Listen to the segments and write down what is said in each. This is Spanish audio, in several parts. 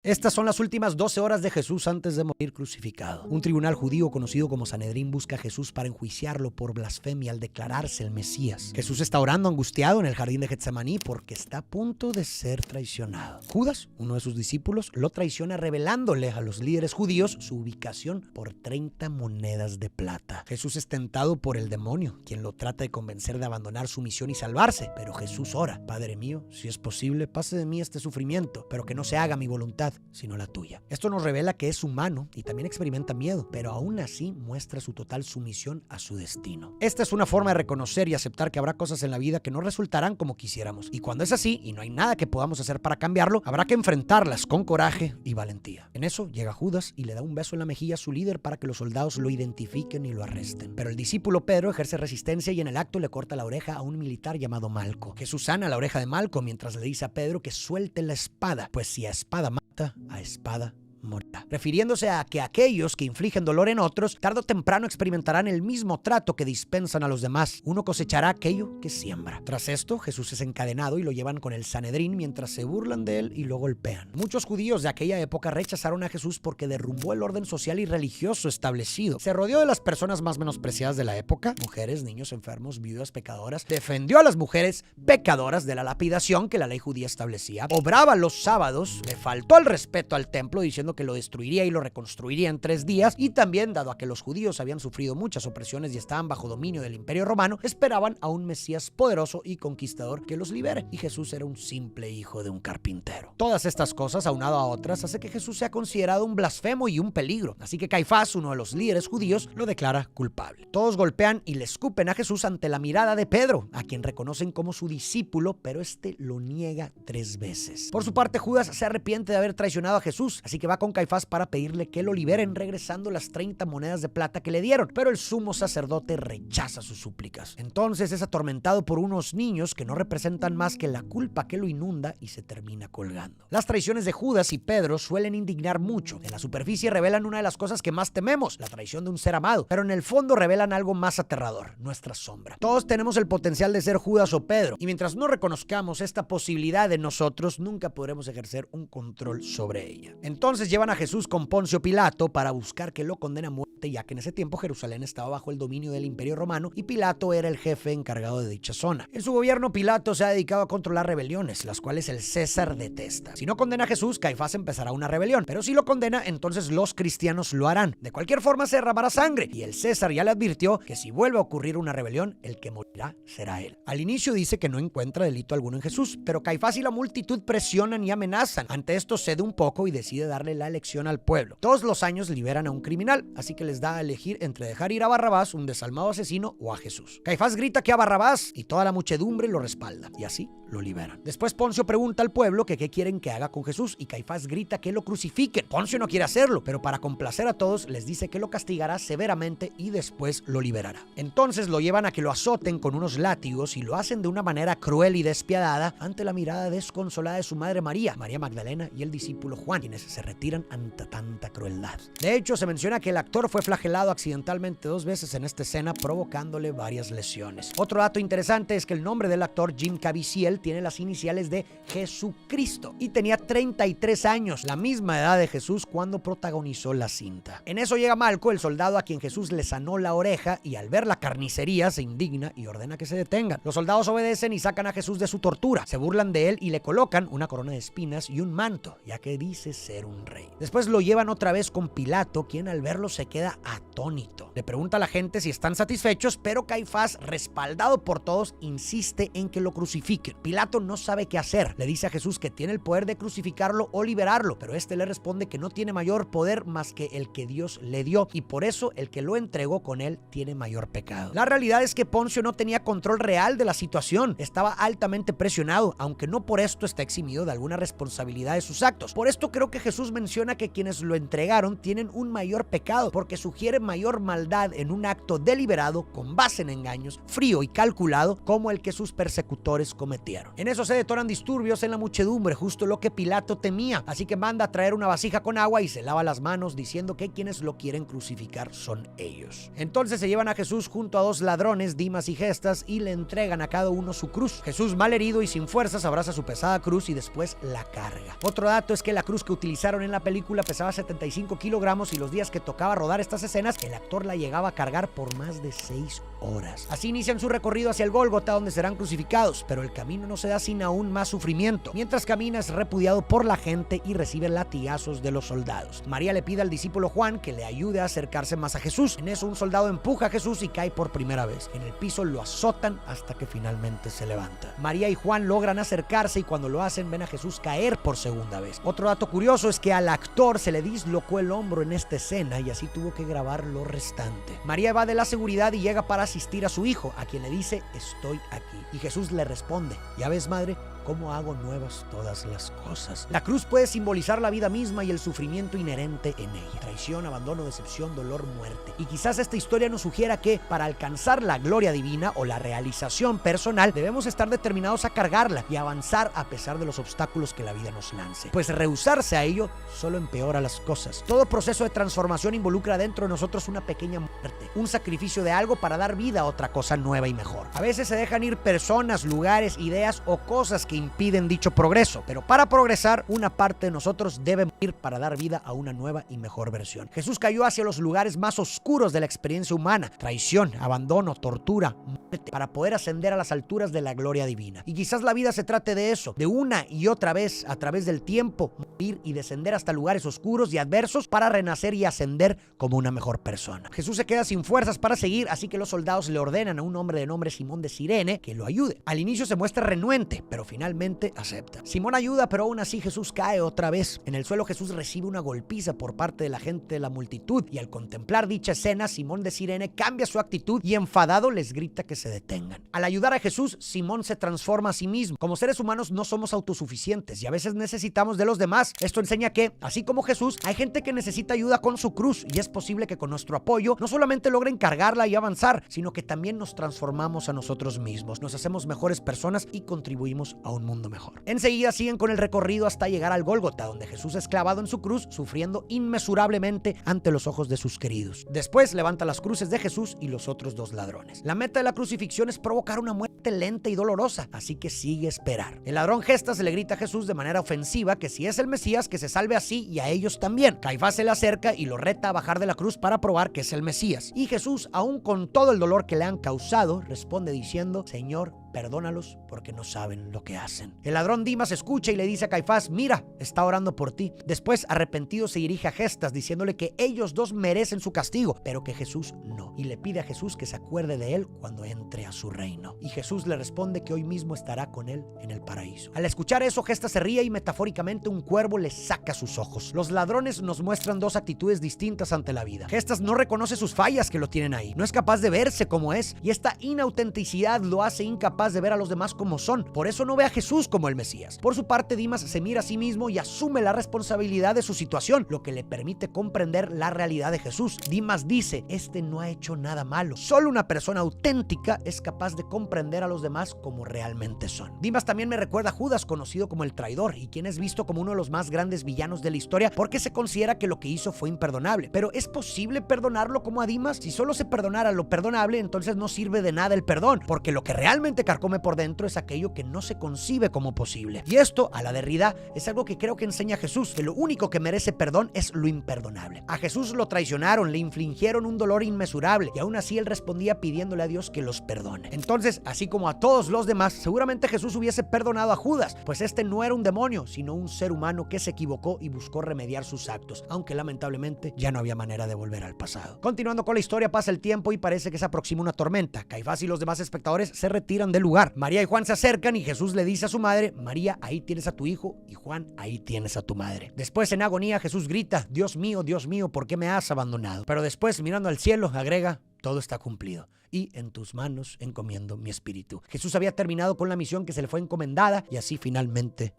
Estas son las últimas 12 horas de Jesús antes de morir crucificado. Un tribunal judío conocido como Sanedrín busca a Jesús para enjuiciarlo por blasfemia al declararse el Mesías. Jesús está orando angustiado en el jardín de Getsemaní porque está a punto de ser traicionado. Judas, uno de sus discípulos, lo traiciona revelándole a los líderes judíos su ubicación por 30 monedas de plata. Jesús es tentado por el demonio, quien lo trata de convencer de abandonar su misión y salvarse. Pero Jesús ora: Padre mío, si es posible, pase de mí este sufrimiento, pero que no se haga mi voluntad, sino la tuya. Esto nos revela que es humano y también experimenta miedo, pero aún así muestra su total sumisión a su destino. Esta es una forma de reconocer y aceptar que habrá cosas en la vida que no resultarán como quisiéramos. Y cuando es así y no hay nada que podamos hacer para cambiarlo, habrá que enfrentarlas con coraje y valentía. En eso llega Judas y le da un beso en la mejilla a su líder para que los soldados lo identifiquen y lo arresten. Pero el discípulo Pedro ejerce resistencia y en el acto le corta la oreja a un militar llamado Malco. Jesús sana la oreja de Malco mientras le dice a Pedro que suelte la espada, pues si a espada mata, a espada morirá, refiriéndose a que aquellos que infligen dolor en otros tarde o temprano experimentarán el mismo trato que dispensan a los demás. Uno cosechará aquello que siembra. Tras esto, Jesús es encadenado y lo llevan con el Sanedrín mientras se burlan de él y lo golpean. Muchos judíos de aquella época rechazaron a Jesús porque derrumbó el orden social y religioso establecido. Se rodeó de las personas más menospreciadas de la época: mujeres, niños enfermos, viudas, pecadoras. Defendió a las mujeres pecadoras de la lapidación que la ley judía establecía. Obraba los sábados. Le faltó el respeto al templo, diciendo que lo destruiría y lo reconstruiría en 3 días, y también, dado a que los judíos habían sufrido muchas opresiones y estaban bajo dominio del Imperio Romano, esperaban a un Mesías poderoso y conquistador que los libere, y Jesús era un simple hijo de un carpintero. Todas estas cosas, aunado a otras, hace que Jesús sea considerado un blasfemo y un peligro, así que Caifás, uno de los líderes judíos, lo declara culpable. Todos golpean y le escupen a Jesús ante la mirada de Pedro, a quien reconocen como su discípulo, pero este lo niega 3 veces. Por su parte, Judas se arrepiente de haber traicionado a Jesús, así que va con Caifás para pedirle que lo liberen, regresando las 30 monedas de plata que le dieron, pero el sumo sacerdote rechaza sus súplicas. Entonces es atormentado por unos niños que no representan más que la culpa que lo inunda y se termina colgando. Las traiciones de Judas y Pedro suelen indignar mucho. En la superficie revelan una de las cosas que más tememos, la traición de un ser amado, pero en el fondo revelan algo más aterrador: nuestra sombra. Todos tenemos el potencial de ser Judas o Pedro, y mientras no reconozcamos esta posibilidad de nosotros, nunca podremos ejercer un control sobre ella. Entonces llevan a Jesús con Poncio Pilato para buscar que lo condene a muerte, ya que en ese tiempo Jerusalén estaba bajo el dominio del Imperio Romano y Pilato era el jefe encargado de dicha zona. En su gobierno, Pilato se ha dedicado a controlar rebeliones, las cuales el César detesta. Si no condena a Jesús, Caifás empezará una rebelión, pero si lo condena, entonces los cristianos lo harán. De cualquier forma se derramará sangre, y el César ya le advirtió que si vuelve a ocurrir una rebelión, el que morirá será él. Al inicio dice que no encuentra delito alguno en Jesús, pero Caifás y la multitud presionan y amenazan. Ante esto cede un poco y decide darle la elección al pueblo. Todos los años liberan a un criminal, así que les da a elegir entre dejar ir a Barrabás, un desalmado asesino, o a Jesús. Caifás grita que a Barrabás, y toda la muchedumbre lo respalda, y así lo liberan. Después Poncio pregunta al pueblo que qué quieren que haga con Jesús, y Caifás grita que lo crucifiquen. Poncio no quiere hacerlo, pero para complacer a todos les dice que lo castigará severamente y después lo liberará. Entonces lo llevan a que lo azoten con unos látigos, y lo hacen de una manera cruel y despiadada ante la mirada desconsolada de su madre María Magdalena y el discípulo Juan, quienes se retiran ante tanta crueldad. De hecho, se menciona que el actor fue flagelado accidentalmente 2 veces en esta escena, provocándole varias lesiones. Otro dato interesante es que el nombre del actor, Jim Caviezel, tiene las iniciales de Jesucristo y tenía 33 años, la misma edad de Jesús cuando protagonizó la cinta. En eso llega Malco, el soldado a quien Jesús le sanó la oreja, y al ver la carnicería se indigna y ordena que se detengan. Los soldados obedecen y sacan a Jesús de su tortura. Se burlan de él y le colocan una corona de espinas y un manto, ya que dice ser un rey. Después lo llevan otra vez con Pilato, quien al verlo se queda atónito. Le pregunta a la gente si están satisfechos, pero Caifás, respaldado por todos, insiste en que lo crucifiquen. Pilato no sabe qué hacer. Le dice a Jesús que tiene el poder de crucificarlo o liberarlo, pero este le responde que no tiene mayor poder más que el que Dios le dio, y por eso el que lo entregó con él tiene mayor pecado. La realidad es que Poncio no tenía control real de la situación. Estaba altamente presionado, aunque no por esto está eximido de alguna responsabilidad de sus actos. Por esto creo que Jesús menciona que quienes lo entregaron tienen un mayor pecado, porque sugiere mayor maldad en un acto deliberado con base en engaños, frío y calculado, como el que sus persecutores cometieron. murieron. En eso se detonan disturbios en la muchedumbre, justo lo que Pilato temía, así que manda a traer una vasija con agua y se lava las manos diciendo que quienes lo quieren crucificar son ellos. Entonces se llevan a Jesús junto a dos ladrones, Dimas y Gestas, y le entregan a cada uno su cruz. Jesús, malherido y sin fuerzas, abraza su pesada cruz y después la carga. Otro dato es que la cruz que utilizaron en la película pesaba 75 kilogramos y los días que tocaba rodar estas escenas, el actor la llegaba a cargar por más de 6 horas. Así inician su recorrido hacia el Gólgota, donde serán crucificados, pero el camino no se da sin aún más sufrimiento. Mientras camina es repudiado por la gente y recibe latigazos de los soldados. María le pide al discípulo Juan que le ayude a acercarse más a Jesús. En eso un soldado empuja a Jesús y cae por primera vez. En el piso lo azotan hasta que finalmente se levanta. María y Juan logran acercarse y cuando lo hacen ven a Jesús caer por segunda vez. Otro dato curioso es que al actor se le dislocó el hombro en esta escena y así tuvo que grabar lo restante. María va de la seguridad y llega para asistir a su hijo, a quien le dice: estoy aquí. Y Jesús le responde: ¿ya ves, madre, cómo hago nuevas todas las cosas? La cruz puede simbolizar la vida misma y el sufrimiento inherente en ella. Traición, abandono, decepción, dolor, muerte. Y quizás esta historia nos sugiera que para alcanzar la gloria divina o la realización personal debemos estar determinados a cargarla y avanzar a pesar de los obstáculos que la vida nos lance. Pues rehusarse a ello solo empeora las cosas. Todo proceso de transformación involucra dentro de nosotros una pequeña muerte, un sacrificio de algo para dar vida a otra cosa nueva y mejor. A veces se dejan ir personas, lugares, ideas o cosas que impiden dicho progreso, pero para progresar, una parte de nosotros debe morir para dar vida a una nueva y mejor versión. Jesús cayó hacia los lugares más oscuros de la experiencia humana: traición, abandono, tortura, muerte, para poder ascender a las alturas de la gloria divina. Y quizás la vida se trate de eso, de una y otra vez, a través del tiempo, morir y descender hasta lugares oscuros y adversos para renacer y ascender como una mejor persona. Jesús se queda sin fuerzas para seguir, así que los soldados le ordenan a un hombre de nombre Simón de Cirene que lo ayude. Al inicio se muestra renuente, pero finalmente acepta. Simón ayuda, pero aún así Jesús cae otra vez. En el suelo Jesús recibe una golpiza por parte de la gente de la multitud y al contemplar dicha escena, Simón de Cirene cambia su actitud y enfadado les grita que se detengan. Al ayudar a Jesús, Simón se transforma a sí mismo. Como seres humanos no somos autosuficientes y a veces necesitamos de los demás. Esto enseña que, así como Jesús, hay gente que necesita ayuda con su cruz y es posible que con nuestro apoyo no solamente logren cargarla y avanzar, sino que también nos transformamos a nosotros mismos, nos hacemos mejores personas y contribuimos a un mundo mejor. Enseguida siguen con el recorrido hasta llegar al Gólgota, donde Jesús es clavado en su cruz, sufriendo inmesurablemente ante los ojos de sus queridos. Después levanta las cruces de Jesús y los otros dos ladrones. La meta de la crucifixión es provocar una muerte lenta y dolorosa, así que sigue a esperar. El ladrón Gestas le grita a Jesús de manera ofensiva que si es el Mesías, que se salve así y a ellos también. Caifás se le acerca y lo reta a bajar de la cruz para probar que es el Mesías. Y Jesús, aún con todo el dolor que le han causado, responde diciendo: Señor, perdónalos porque no saben lo que hacen. El ladrón Dimas escucha y le dice a Caifás: mira, está orando por ti. Después, arrepentido, se dirige a Gestas diciéndole que ellos dos merecen su castigo, pero que Jesús no. Y le pide a Jesús que se acuerde de él cuando entre a su reino. Y Jesús le responde que hoy mismo estará con él en el paraíso. Al escuchar eso, Gestas se ríe y metafóricamente un cuervo le saca sus ojos. Los ladrones nos muestran dos actitudes distintas ante la vida. Gestas no reconoce sus fallas que lo tienen ahí. No es capaz de verse como es y esta inautenticidad lo hace incapaz de ver a los demás como son. Por eso no ve a Jesús como el Mesías. Por su parte, Dimas se mira a sí mismo y asume la responsabilidad de su situación, lo que le permite comprender la realidad de Jesús. Dimas dice: este no ha hecho nada malo. Solo una persona auténtica es capaz de comprender a los demás como realmente son. Dimas también me recuerda a Judas, conocido como el traidor, y quien es visto como uno de los más grandes villanos de la historia porque se considera que lo que hizo fue imperdonable. Pero ¿es posible perdonarlo como a Dimas? Si solo se perdonara lo perdonable, entonces no sirve de nada el perdón, porque lo que realmente carcome por dentro es aquello que no se concibe como posible. Y esto, a la Derrida, es algo que creo que enseña Jesús, que lo único que merece perdón es lo imperdonable. A Jesús lo traicionaron, le infligieron un dolor inmesurable y aún así él respondía pidiéndole a Dios que los perdone. Entonces, así como a todos los demás, seguramente Jesús hubiese perdonado a Judas, pues este no era un demonio, sino un ser humano que se equivocó y buscó remediar sus actos, aunque lamentablemente ya no había manera de volver al pasado. Continuando con la historia, pasa el tiempo y parece que se aproxima una tormenta. Caifás y los demás espectadores se retiran del lugar. María y Juan se acercan y Jesús le dice a su madre: María, ahí tienes a tu hijo, y Juan, ahí tienes a tu madre. Después, en agonía, Jesús grita: Dios mío, ¿por qué me has abandonado? Pero después, mirando al cielo, agrega: todo está cumplido y en tus manos encomiendo mi espíritu. Jesús había terminado con la misión que se le fue encomendada y así finalmente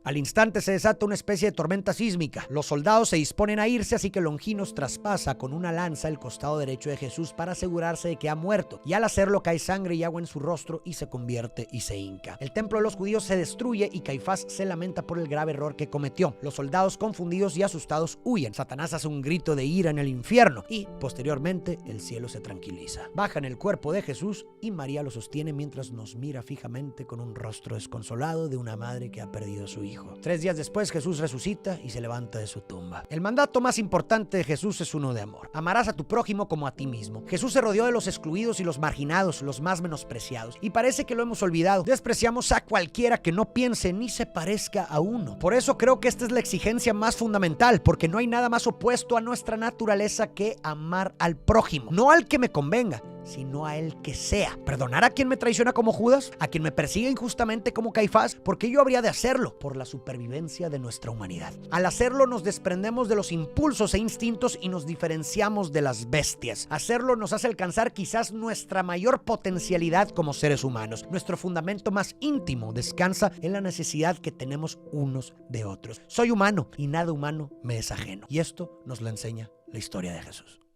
Al instante se desata una especie de tormenta sísmica. Los soldados se disponen a irse, así que Longinos traspasa con una lanza el costado derecho de Jesús para asegurarse de que ha muerto, y al hacerlo cae sangre y agua en su rostro y se convierte y se hinca. El templo de los judíos se destruye y Caifás se lamenta por el grave error que cometió. Los soldados, confundidos y asustados, huyen. Satanás hace un grito de ira en el infierno y posteriormente el cielo se tranquiliza. Bajan el cuerpo de Jesús y María lo sostiene mientras nos mira fijamente con un rostro desconsolado de una madre que ha perdido a su hijo. 3 días después Jesús resucita y se levanta de su tumba. El mandato más importante de Jesús es uno de amor. Amarás a tu prójimo como a ti mismo. Jesús se rodeó de los excluidos y los marginados, los más menospreciados, y parece que lo hemos olvidado. Despreciamos a cualquiera que no piense ni se parezca a uno. Por eso creo que esta es la exigencia más fundamental, porque no hay nada más opuesto a nuestra naturaleza que amar al prójimo, no al que me convenga, sino a el que sea. Perdonar a quien me traiciona como Judas, a quien me persigue injustamente como Caifás, porque yo habría de hacerlo por la supervivencia de nuestra humanidad. Al hacerlo nos desprendemos de los impulsos e instintos y nos diferenciamos de las bestias. Hacerlo nos hace alcanzar quizás nuestra mayor potencialidad como seres humanos. Nuestro fundamento más íntimo descansa en la necesidad que tenemos unos de otros. Soy humano y nada humano me es ajeno. Y esto nos lo enseña la historia de Jesús.